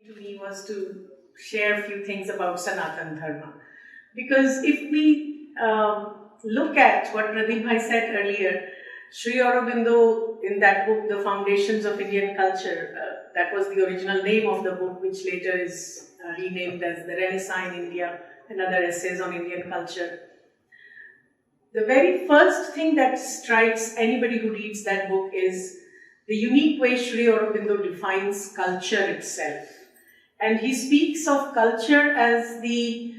To me was to share a few things about Sanatan Dharma. Because if we look at what Pradeep Bhai said earlier, Sri Aurobindo, in that book, The Foundations of Indian Culture, that was the original name of the book, which later is renamed as The Renaissance in India and other essays on Indian culture. The very first thing that strikes anybody who reads that book is the unique way Sri Aurobindo defines culture itself. And he speaks of culture as the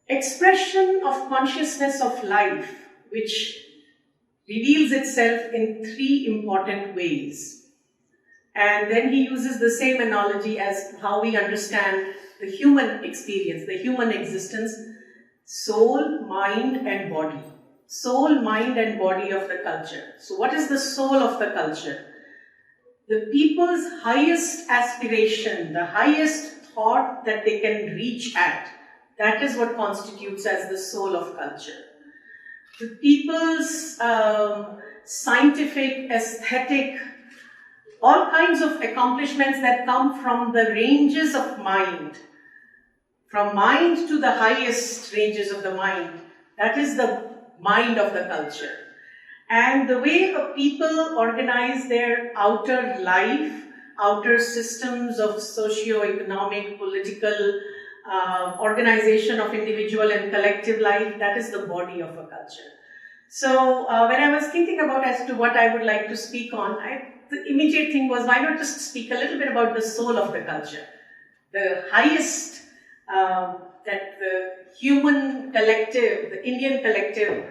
expression of consciousness of life, which reveals itself in three important ways. And then he uses the same analogy as how we understand the human experience, the human existence: soul, mind, and body. Soul, mind, and body of the culture. So what is the soul of the culture? The people's highest aspiration, the highest thought that they can reach at, that is what constitutes as the soul of culture. The people's scientific, aesthetic, all kinds of accomplishments that come from the ranges of mind, from mind to the highest ranges of the mind, that is the mind of the culture. And the way people organize their outer life, outer systems of socio-economic, political organization of individual and collective life, that is the body of a culture. So when I was thinking about as to what I would like to speak on, the immediate thing was, why not just speak a little bit about the soul of the culture, the highest that the human collective, the Indian collective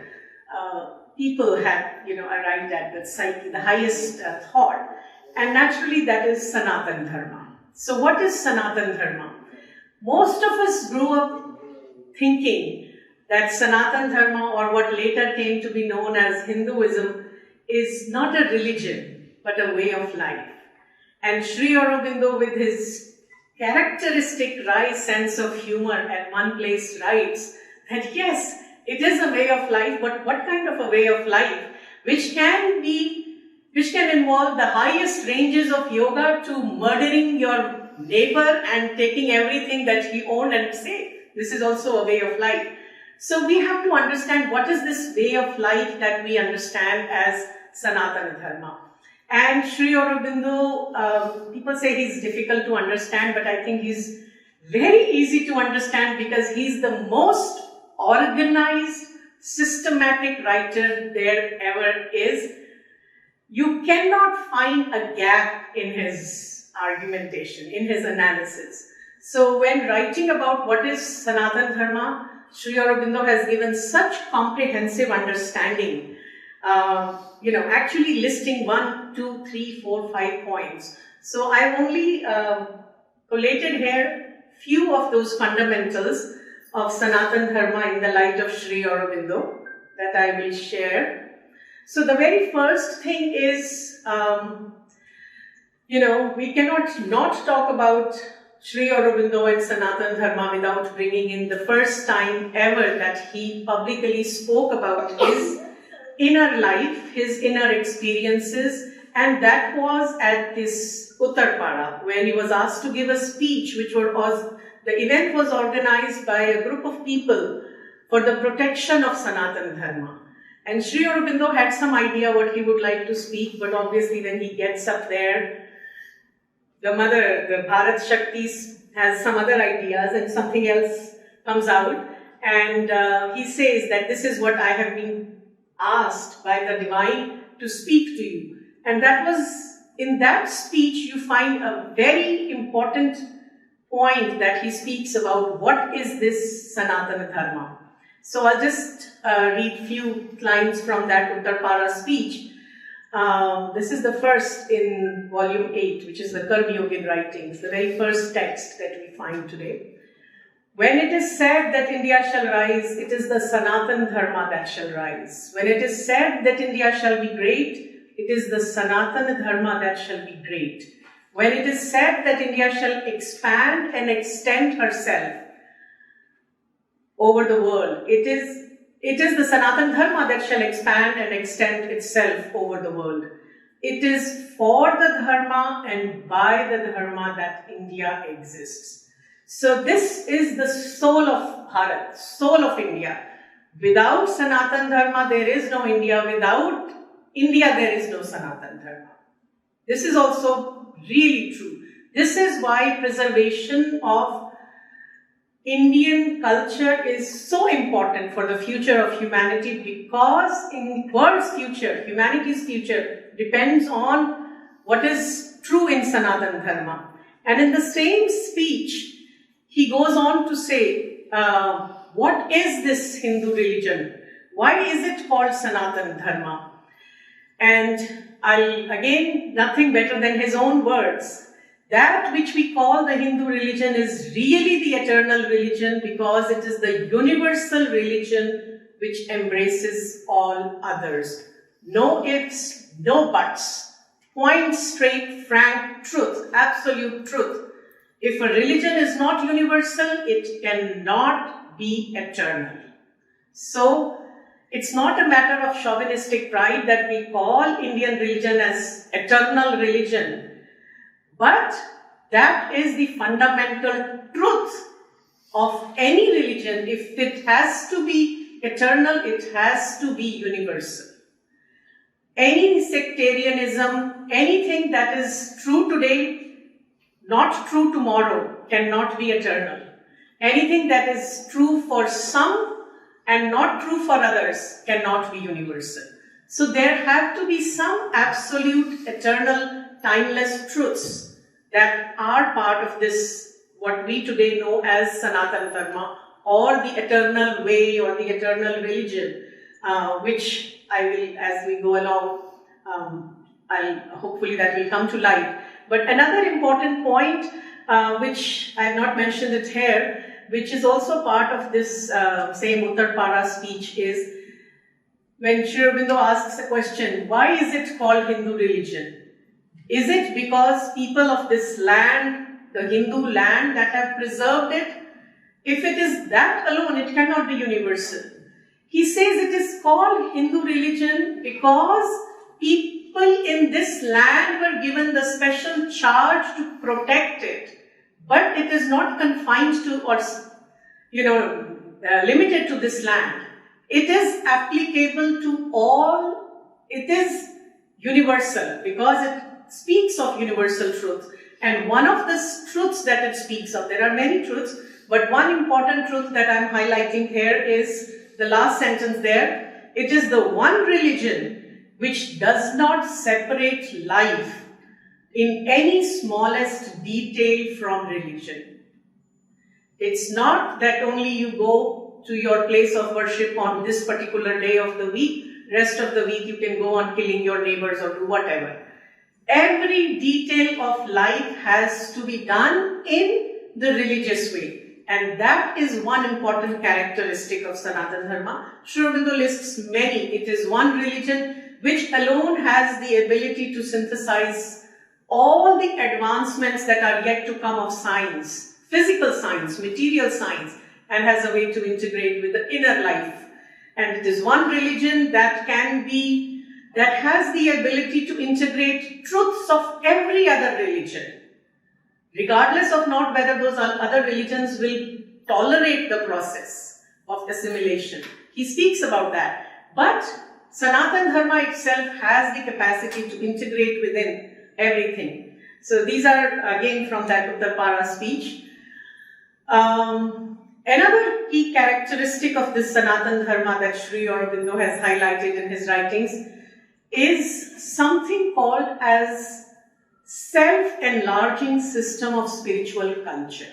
people have, arrived at, the psyche, the highest thought. And naturally that is Sanatan Dharma. So what is Sanatan Dharma? Most of us grew up thinking that Sanatan Dharma, or what later came to be known as Hinduism, is not a religion, but a way of life. And Sri Aurobindo, with his characteristic wry sense of humor, at one place writes that yes, it is a way of life, but what kind of a way of life? Which can involve the highest ranges of yoga to murdering your neighbor and taking everything that he owned and say, this is also a way of life. So we have to understand what is this way of life that we understand as Sanatana Dharma. And Sri Aurobindo, people say he's difficult to understand, but I think he's very easy to understand because he's the most organized, systematic writer there ever is. You cannot find a gap in his argumentation, in his analysis. So when writing about what is Sanatana Dharma, Sri Aurobindo has given such comprehensive understanding, actually listing 1, 2, 3, 4, 5 points. So I've only collated here few of those fundamentals of Sanatana Dharma in the light of Sri Aurobindo that I will share. So the very first thing is, we cannot not talk about Sri Aurobindo and Sanatana Dharma without bringing in the first time ever that he publicly spoke about his inner life, his inner experiences, and that was at this Uttarpara, where he was asked to give a speech, the event was organized by a group of people for the protection of Sanatana Dharma. And Sri Aurobindo had some idea what he would like to speak, but obviously when he gets up there, the mother, the Bharat Shakti, has some other ideas and something else comes out. And he says that this is what I have been asked by the divine to speak to you. And that was, in that speech, you find a very important point that he speaks about what is this Sanatana Dharma. So I'll just read few lines from that Uttarpara speech. This is the first in volume 8, which is the Karma Yogin writings, the very first text that we find today. When it is said that India shall rise, it is the Sanatana Dharma that shall rise. When it is said that India shall be great, it is the Sanatana Dharma that shall be great. When it is said that India shall expand and extend herself over the world, it is the Sanatana Dharma that shall expand and extend itself over the world. It is for the Dharma and by the Dharma that India exists. So this is the soul of Bharat, soul of India. Without Sanatan Dharma, there is no India. Without India, there is no Sanatan Dharma. This is also really true. This is why preservation of Indian culture is so important for the future of humanity, because in world's future, humanity's future depends on what is true in Sanatan Dharma. And in the same speech, he goes on to say, what is this Hindu religion? Why is it called Sanatan Dharma? And again, nothing better than his own words. That which we call the Hindu religion is really the eternal religion, because it is the universal religion which embraces all others. No ifs, no buts. Point, straight, frank truth, absolute truth. If a religion is not universal, it cannot be eternal. So, it's not a matter of chauvinistic pride that we call Indian religion as eternal religion, but that is the fundamental truth of any religion. If it has to be eternal, it has to be universal. Any sectarianism, anything that is true today, not true tomorrow, cannot be eternal. Anything that is true for some and not true for others cannot be universal. So there have to be some absolute, eternal, timeless truths that are part of this, what we today know as Sanatana Dharma, or the eternal way, or the eternal religion, which I will, as we go along, hopefully that will come to light. But another important point, which I have not mentioned it here, which is also part of this same Uttarpara speech, is when Sri Aurobindo asks a question, why is it called Hindu religion? Is it because people of this land, the Hindu land, that have preserved it? If it is that alone, it cannot be universal. He says it is called Hindu religion because people in this land were given the special charge to protect it. But it is not confined to or, limited to this land. It is applicable to all. It is universal because it speaks of universal truth. And one of the truths that it speaks of, there are many truths, but one important truth that I am highlighting here is the last sentence there. It is the one religion which does not separate life in any smallest detail from religion. It's not that only you go to your place of worship on this particular day of the week, rest of the week you can go on killing your neighbors or do whatever. Every detail of life has to be done in the religious way. And that is one important characteristic of Sanatana Dharma. Sri Aurobindo lists many. It is one religion which alone has the ability to synthesize all the advancements that are yet to come of science, physical science, material science, and has a way to integrate with the inner life. And it is one religion that has the ability to integrate truths of every other religion, regardless of not whether those other religions will tolerate the process of assimilation. He speaks about that. But Sanatana Dharma itself has the capacity to integrate within everything. So these are again from that Uttarpara speech. Another key characteristic of this Sanatana Dharma that Sri Aurobindo has highlighted in his writings is something called as self-enlarging system of spiritual culture.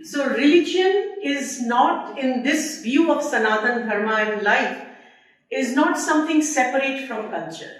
So religion is not, in this view of Sanatana Dharma in life, is not something separate from culture.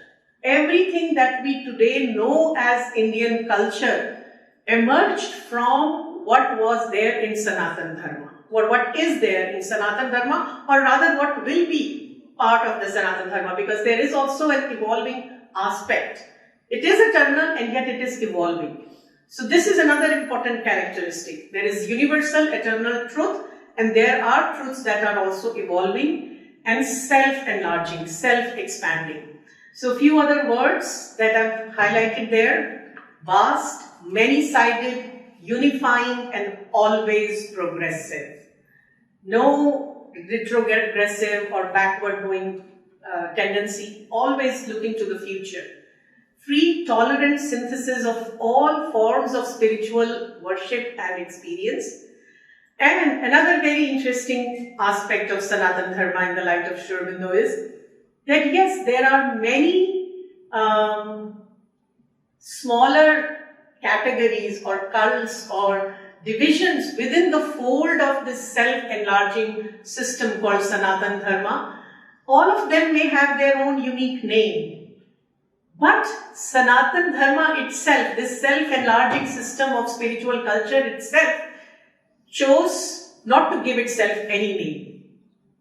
Everything that we today know as Indian culture emerged from what was there in Sanatana Dharma, or what is there in Sanatana Dharma, or rather what will be part of the Sanatana Dharma, because there is also an evolving aspect. It is eternal and yet it is evolving. So this is another important characteristic. There is universal eternal truth, and there are truths that are also evolving and self-enlarging, self-expanding. So a few other words that I've highlighted there: vast, many-sided, unifying, and always progressive. No retrogressive or backward-going tendency, always looking to the future. Free, tolerant synthesis of all forms of spiritual worship and experience. And another very interesting aspect of Sanatana Dharma in the light of Sri Aurobindo is that yes, there are many smaller categories or cults or divisions within the fold of this self-enlarging system called Sanatana Dharma. All of them may have their own unique name. But Sanatana Dharma itself, this self-enlarging system of spiritual culture itself, chose not to give itself any name.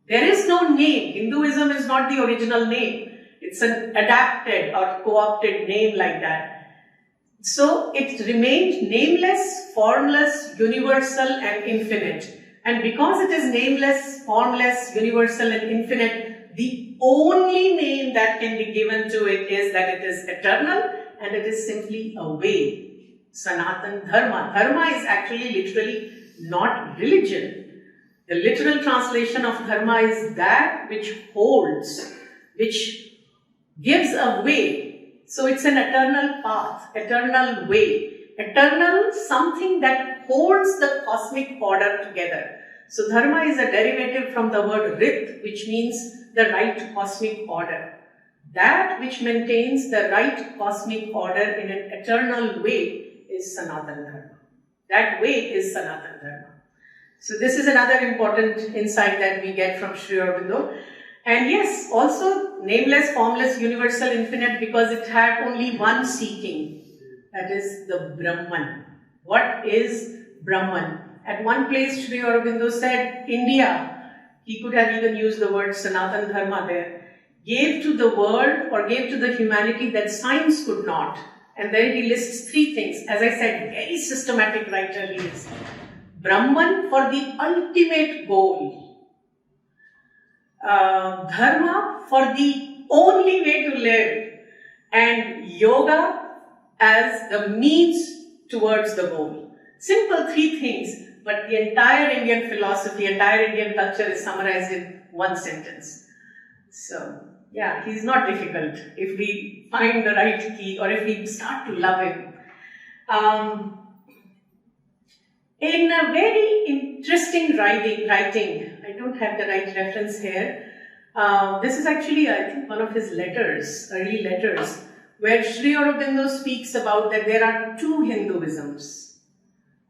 There is no name. Hinduism is not the original name. It's an adapted or co-opted name like that. So it remained nameless, formless, universal and infinite. And because it is nameless, formless, universal and infinite, the only name that can be given to it is that it is eternal and it is simply a way. Sanatana Dharma. Dharma is actually literally not religion. The literal translation of dharma is that which holds, which gives a way. So it's an eternal path, eternal way, eternal something that holds the cosmic order together. So dharma is a derivative from the word rit, which means the right cosmic order. That which maintains the right cosmic order in an eternal way is Sanatana Dharma. That way is Sanatana Dharma. So this is another important insight that we get from Sri Aurobindo. And yes, also nameless, formless, universal, infinite, because it had only one seeking. That is the Brahman. What is Brahman? At one place Sri Aurobindo said, India, he could have even used the word Sanatana Dharma there, gave to the world or gave to the humanity that science could not. And then he lists three things. As I said, very systematic writer he is. Brahman for the ultimate goal. Dharma for the only way to live. And yoga as the means towards the goal. Simple three things, but the entire Indian philosophy, entire Indian culture is summarized in one sentence. So, yeah, he's not difficult if we find the right key or if we start to love him. In a very interesting writing, I don't have the right reference here. This is actually, I think, one of his letters, early letters, where Sri Aurobindo speaks about that there are two Hinduisms,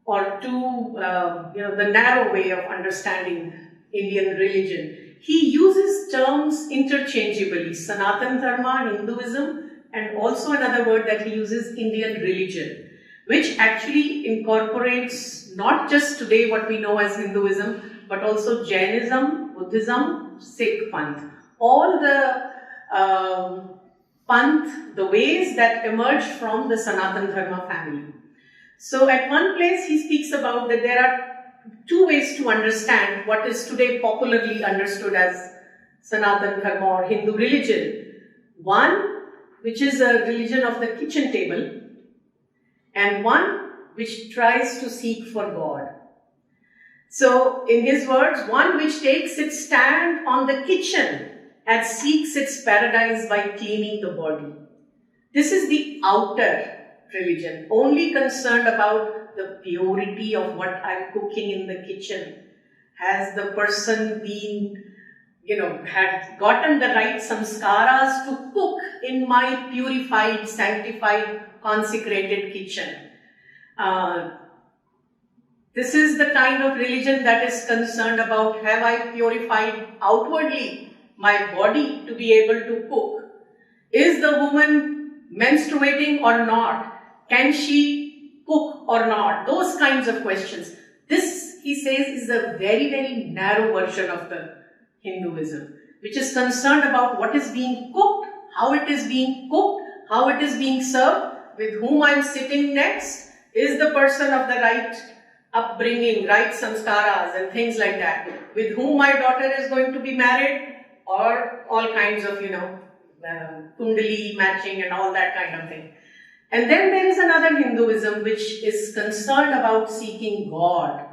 or two, the narrow way of understanding Indian religion. He uses terms interchangeably, Sanatana Dharma, Hinduism, and also another word that he uses, Indian religion, which actually incorporates not just today what we know as Hinduism, but also Jainism, Buddhism, Sikh Panth. All the Panth, the ways that emerged from the Sanatana Dharma family. So at one place he speaks about that there are two ways to understand what is today popularly understood as Sanatana Dharma or Hindu religion. One, which is a religion of the kitchen table, and one which tries to seek for God. So, in his words, one which takes its stand on the kitchen and seeks its paradise by cleaning the body. This is the outer religion, only concerned about the purity of what I'm cooking in the kitchen. Has the person been, had gotten the right samskaras to cook in my purified, sanctified, consecrated kitchen? This is the kind of religion that is concerned about, have I purified outwardly my body to be able to cook? Is the woman menstruating or not? Can she cook or not? Those kinds of questions. This, he says, is a very, very narrow version of the Hinduism, which is concerned about what is being cooked, how it is being cooked, how it is being served, with whom I am sitting next, is the person of the right upbringing, right samskaras and things like that, with whom my daughter is going to be married, or all kinds of, kundali matching and all that kind of thing. And then there is another Hinduism which is concerned about seeking God.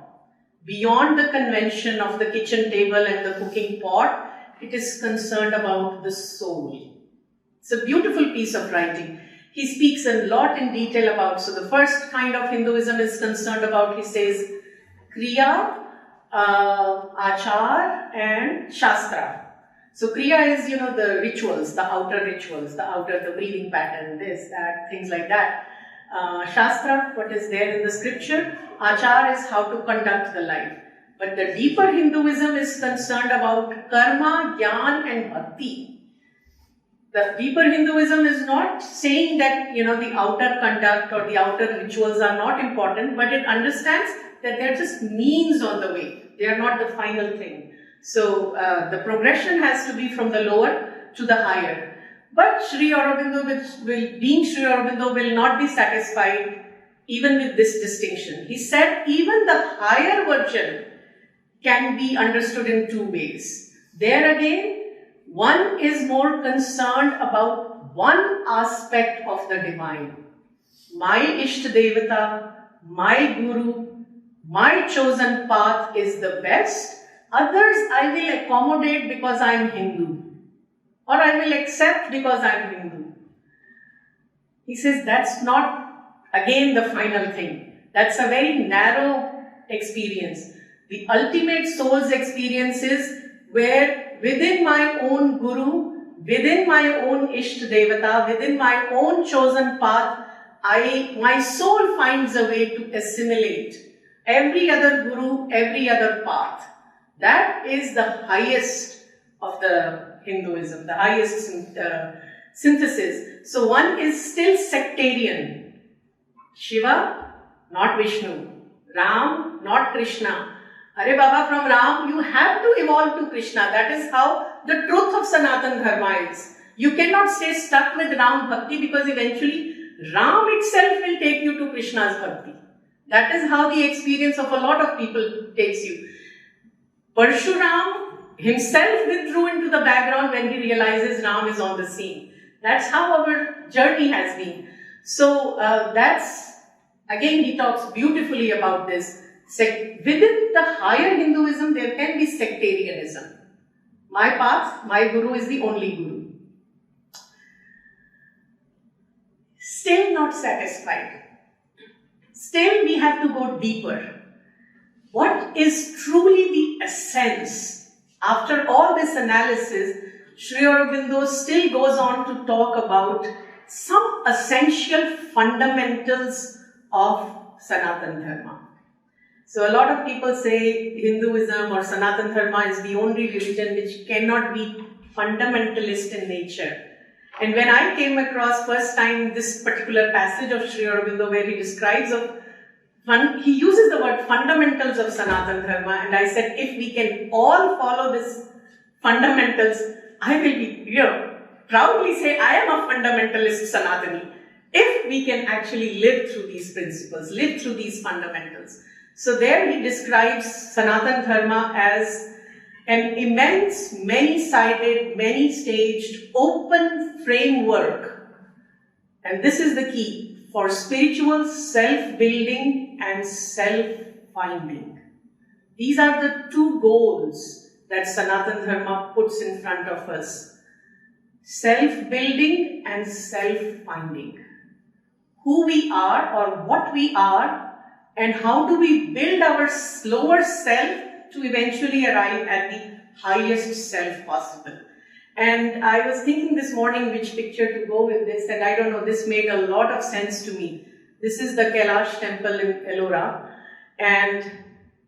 Beyond the convention of the kitchen table and the cooking pot, it is concerned about the soul. It's a beautiful piece of writing. He speaks a lot in detail about, so the first kind of Hinduism is concerned about, he says, Kriya, Achar and Shastra. So Kriya is, the rituals, the outer, the breathing pattern, this, that, things like that. Shastra, what is there in the scripture. Achar is how to conduct the life. But the deeper Hinduism is concerned about karma, jnana and bhakti. The deeper Hinduism is not saying that, the outer conduct or the outer rituals are not important, but it understands that they're just means on the way. They are not the final thing. So the progression has to be from the lower to the higher. But Sri Aurobindo, being Sri Aurobindo, will not be satisfied even with this distinction. He said even the higher version can be understood in two ways. There again, one is more concerned about one aspect of the divine. My Ishta Devata, my Guru, my chosen path is the best. Others I will accommodate because I am Hindu. Or I will accept because I am Hindu. He says that's not, again, the final thing. That's a very narrow experience. The ultimate soul's experience is where within my own Guru, within my own Ishta Devata, within my own chosen path, my soul finds a way to assimilate every other Guru, every other path. That is the highest of the Hinduism, the highest synthesis. So one is still sectarian. Shiva, not Vishnu. Ram, not Krishna. Arey Baba, from Ram, you have to evolve to Krishna. That is how the truth of Sanatan Dharma is. You cannot stay stuck with Ram Bhakti because eventually Ram itself will take you to Krishna's Bhakti. That is how the experience of a lot of people takes you. Parshuram himself withdrew into the background when he realizes Ram is on the scene. That's how our journey has been. So again, he talks beautifully about this. Within the higher Hinduism, there can be sectarianism. My path, my Guru is the only Guru. Still not satisfied. Still we have to go deeper. What is truly the essence? After all this analysis, Sri Aurobindo still goes on to talk about some essential fundamentals of Sanatan Dharma. So a lot of people say Hinduism or Sanatan Dharma is the only religion which cannot be fundamentalist in nature. And when I came across first time this particular passage of Sri Aurobindo where he describes he uses the word fundamentals of Sanatan Dharma, and I said if we can all follow this fundamentals, I will be, proudly say I am a fundamentalist Sanatani. If we can actually live through these principles, live through these fundamentals. So there he describes Sanatan Dharma as an immense, many-sided, many-staged, open framework. And this is the key for spiritual self-building and self-finding. These are the two goals that Sanatan Dharma puts in front of us. Self-building and self-finding. Who we are or what we are, and how do we build our lower self to eventually arrive at the highest self possible. And I was thinking this morning which picture to go with this, and I don't know, this made a lot of sense to me. This is the Kailash temple in Ellora, and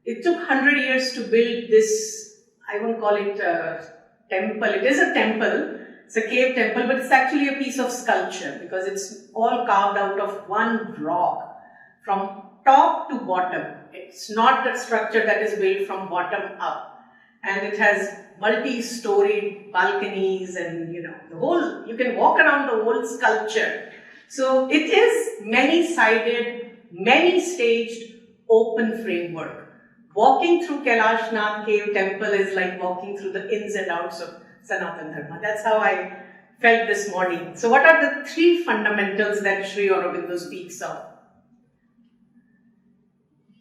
it took 100 years to build this, I won't call it a temple, it is a temple, it's a cave temple, but it's actually a piece of sculpture because it's all carved out of one rock from top to bottom. It's not a structure that is built from bottom up, and it has multi-storied balconies and the whole, you can walk around the whole sculpture. So it is many-sided, many-staged, open framework. Walking through Kailash Nath Cave Temple is like walking through the ins and outs of Sanatan Dharma. That's how I felt this morning. So what are the three fundamentals that Sri Aurobindo speaks of?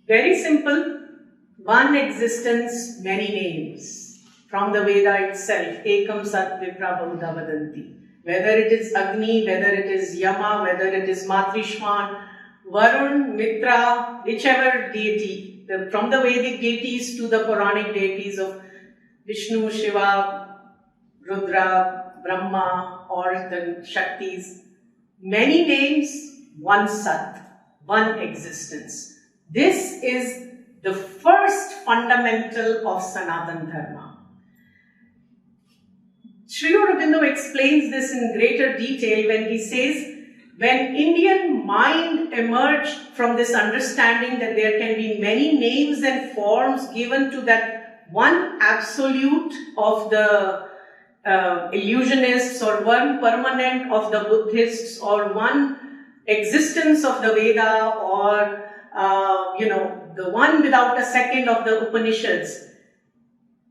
Very simple. One existence, many names. From the Veda itself, Ekam Sat Vipra Bahuda Vadanti. Whether it is Agni, whether it is Yama, whether it is Matrishman, Varun, Mitra, whichever deity, from the Vedic deities to the Puranic deities of Vishnu, Shiva, Rudra, Brahma, or the Shaktis. Many names, one Sat, one existence. This is the first fundamental of Sanatana Dharma. Sri Aurobindo explains this in greater detail when he says, when Indian mind emerged from this understanding that there can be many names and forms given to that one absolute of the illusionists, or one permanent of the Buddhists, or one existence of the Veda, or the one without a second of the Upanishads,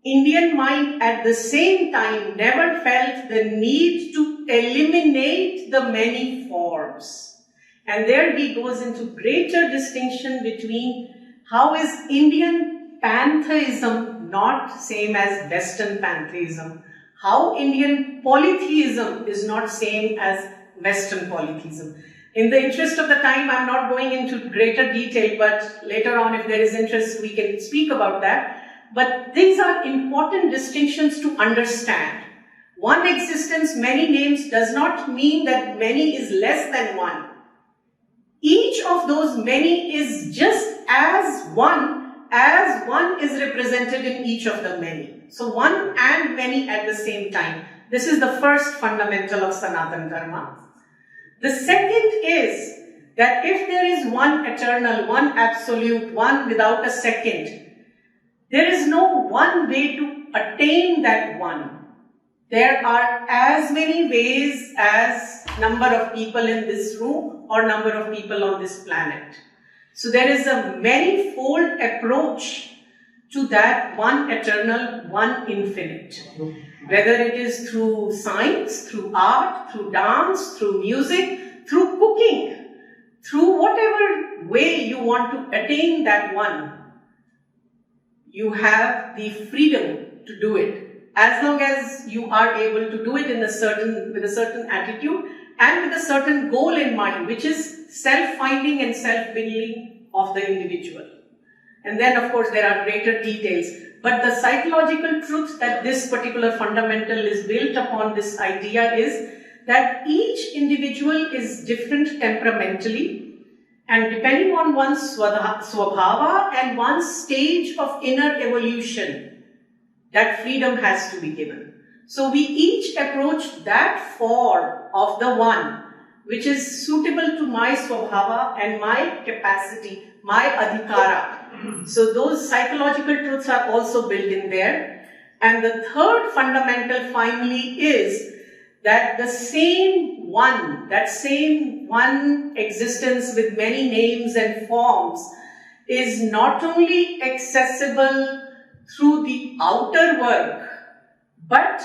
Indian mind at the same time never felt the need to eliminate the many forms. And there he goes into greater distinction between how is Indian pantheism not same as Western pantheism, how Indian polytheism is not same as Western polytheism. In the interest of the time, I'm not going into greater detail, but later on, if there is interest, we can speak about that. But these are important distinctions to understand. One existence, many names does not mean that many is less than one. Each of those many is just as one is represented in each of the many. So one and many at the same time. This is the first fundamental of Sanatana Dharma. The second is that if there is one eternal, one absolute, one without a second, there is no one way to attain that one. There are as many ways as number of people in this room or number of people on this planet. So there is a many-fold approach to that one eternal, one infinite. Whether it is through science, through art, through dance, through music, through cooking, through whatever way you want to attain that one, you have the freedom to do it, as long as you are able to do it with a certain attitude and with a certain goal in mind, which is self-finding and self-willing of the individual. And then, of course, there are greater details. But the psychological truth that this particular fundamental is built upon, this idea, is that each individual is different temperamentally, and depending on one's swabhava and one's stage of inner evolution, that freedom has to be given. So we each approach that form of the one which is suitable to my swabhava and my capacity, my adhikara. So those psychological truths are also built in there. And the third fundamental finally is that the same one, that same one existence with many names and forms is not only accessible through the outer work, but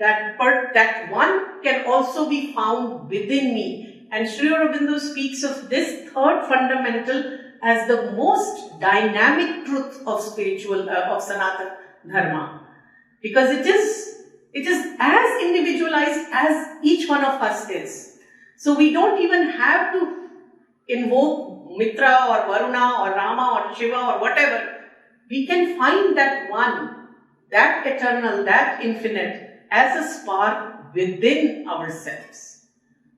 that one can also be found within me. And Sri Aurobindo speaks of this third fundamental as the most dynamic truth of of Sanatana Dharma, because it is as individualized as each one of us is. So we don't even have to invoke Mitra or Varuna or Rama or Shiva or whatever. We can find that one, that eternal, that infinite, as a spark within ourselves.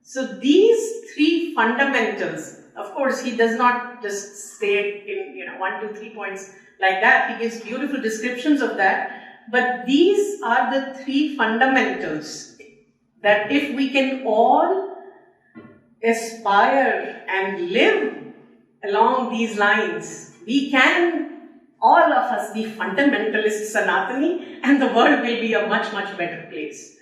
So these three fundamentals, of course, he does not just say in 1, 2, 3 points like that. He gives beautiful descriptions of that. But these are the three fundamentals that if we can all aspire and live along these lines, we can, all of us, be fundamentalist Sanatani, and the world will be a much, much better place.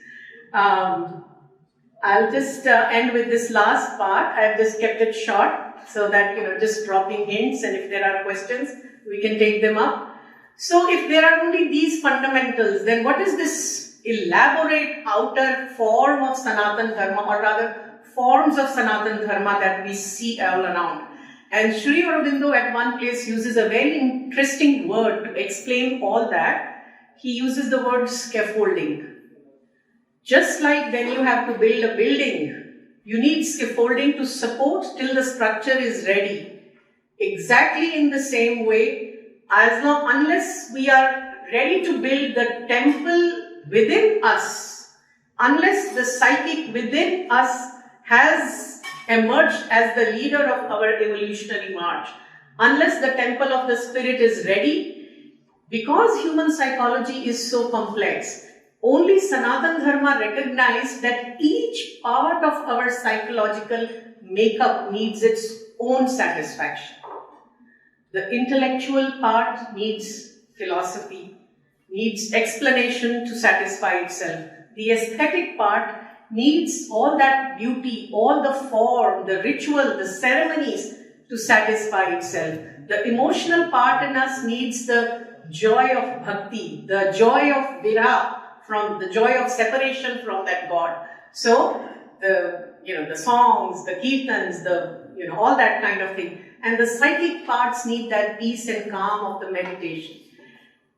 I'll just end with this last part. I've just kept it short so that, just dropping hints, and if there are questions, we can take them up. So if there are only these fundamentals, then what is this elaborate outer form of Sanatana Dharma, or rather forms of Sanatana Dharma that we see all around. And Sri Aurobindo at one place uses a very interesting word to explain all that. He uses the word scaffolding. Just like when you have to build a building, you need scaffolding to support till the structure is ready. Exactly in the same way, unless we are ready to build the temple within us, unless the psychic within us has emerged as the leader of our evolutionary march, unless the temple of the spirit is ready, because human psychology is so complex, only Sanatana Dharma recognized that each part of our psychological makeup needs its own satisfaction. The intellectual part needs philosophy, needs explanation to satisfy itself. The aesthetic part needs all that beauty, all the form, the ritual, the ceremonies to satisfy itself. The emotional part in us needs the joy of bhakti, the joy of viraha, from the joy of separation from that God. So the songs, the kirtans, all that kind of thing. And the psychic parts need that peace and calm of the meditation.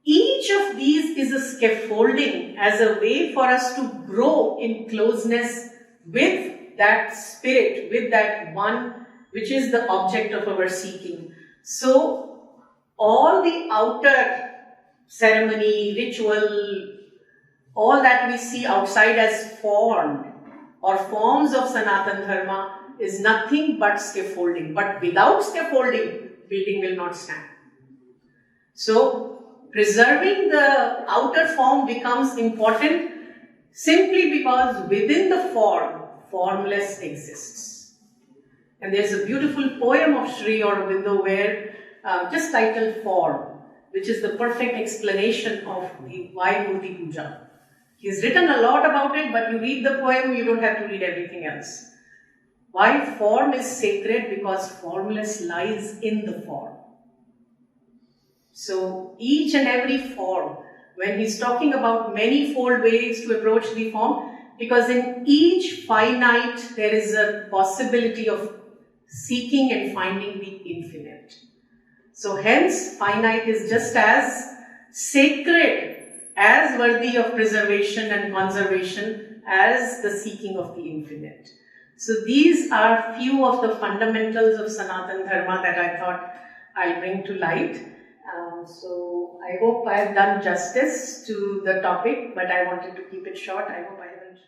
Each of these is a scaffolding as a way for us to grow in closeness with that spirit, with that one which is the object of our seeking. So all the outer ceremony, ritual, all that we see outside as form or forms of Sanatana Dharma is nothing but scaffolding. But without scaffolding, building will not stand. So, preserving the outer form becomes important simply because within the form, formless exists. And there's a beautiful poem of Sri Aurobindo where, just titled Form, which is the perfect explanation of the why Murti Puja. He's written a lot about it, but you read the poem, you don't have to read everything else. Why form is sacred? Because formless lies in the form. So each and every form, when he's talking about many-fold ways to approach the form, because in each finite there is a possibility of seeking and finding the infinite. So hence finite is just as sacred, as worthy of preservation and conservation as the seeking of the infinite. So these are few of the fundamentals of Sanatana Dharma that I thought I'll bring to light. So I hope I have done justice to the topic, but I wanted to keep it short. I hope I haven't